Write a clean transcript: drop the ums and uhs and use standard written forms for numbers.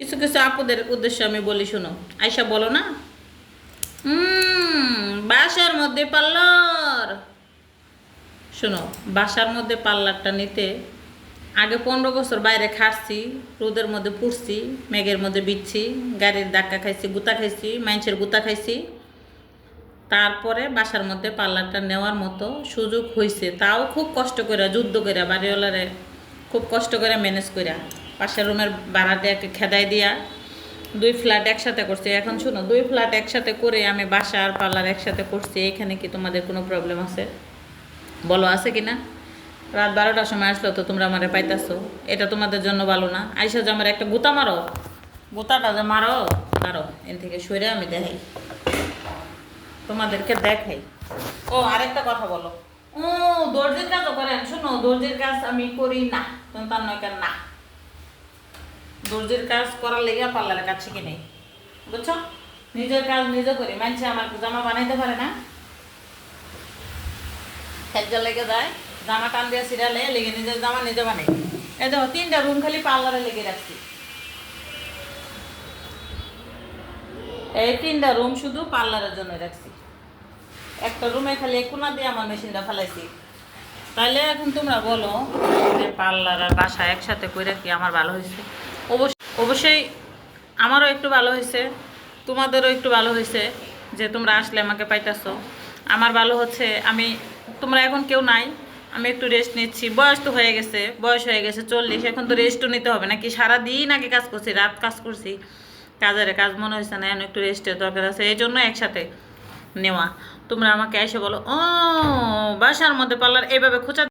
কিছু কিছু আপুদের উদ্দেশ্যে আমি বলি, শুনো। আয়শা বলো না, বাসার মধ্যে পার্লার। শোনো, বাসার মধ্যে পার্লারটা নিতে আগে 15 বছর বাইরে খাটছি, রোদের মধ্যে পুড়ছি, মেঘের মধ্যে বিচ্ছি, গাড়ির ধাক্কা খাইছি, গুতা খাইছি, মানুষের গুতা খাইছি। তারপরে বাসার মধ্যে পার্লারটা নেওয়ার মতো সুযোগ হয়েছে, তাও খুব কষ্ট করে, যুদ্ধ করে, বাড়িওয়ালারে খুব কষ্ট করে ম্যানেজ করে পাশের রুমের ভাড়াতে খেদাই দিয়া 2 ফ্ল্যাট একসাথে করছি। এখন শুনো, 2 ফ্ল্যাট একসাথে করে আমি বাসা আর পার্লার একসাথে করছি, এখানে কি তোমাদের কোনো প্রবলেম আছে? বলো, আছে কি না? রাত 12টার সময় আসলো তো তোমরা আমারে পাইতাছো, এটা তোমাদের জন্য ভালো না? আইসা যে আমার একটা গুতা মারো, গুতাটা যে মারো, মারো এন থেকে সরে আমি দেখাই, তোমাদেরকে দেখাই। ও আরেকটা কথা বলো, ও দর্জির কাজও করেন? শোনো, দর্জির কাজ আমি করি না, তার নয় কেন না, দর্জির কাজ করার লেগে পার্লারের কাজ শিখে নেই, বুঝছো? নিজের কাজ নিজে করি, মানুষে আমার জামা বানাইতে পারে না, খেজা লেগে যায়, জামা টান দিয়ে সিরিয়ালে লেগে নিজের জামা নিজে বানাই। এই দেখো 3টা রুম খালি পার্লারে লেগে রাখছি, এই 3টা রুম শুধু পার্লারের জন্য রাখছি। একটা রুমে খালি কোনা দিয়ে আমার মেশিনটা ফেলাইছি। তাইলে এখন তোমরা বলো যে পার্লার আর বাসা একসাথে করে কি আমার ভালো হয়েছে? অবশ্যই আমারও একটু ভালো হয়েছে, তোমাদেরও একটু ভালো হয়েছে যে তোমরা আসলে আমাকে পাইতেছো। আমার ভালো হচ্ছে, তোমরা এখন কেউ নাই, আমি একটু রেস্ট নিচ্ছি। বয়স তো হয়ে গেছে, বয়স হয়ে গেছে 40, এখন তো রেস্টও নিতে হবে নাকি? সারাদিন আগে কাজ করছি, রাত কাজ করছি, কাজের কাজ মনে হয়েছে না, এখন একটু রেস্টের দরকার আছে, এই জন্য একসাথে নেওয়া। তোমরা আমাকে এসে বলো, ও বাসার মধ্যে পার্লার এইভাবে খোঁচা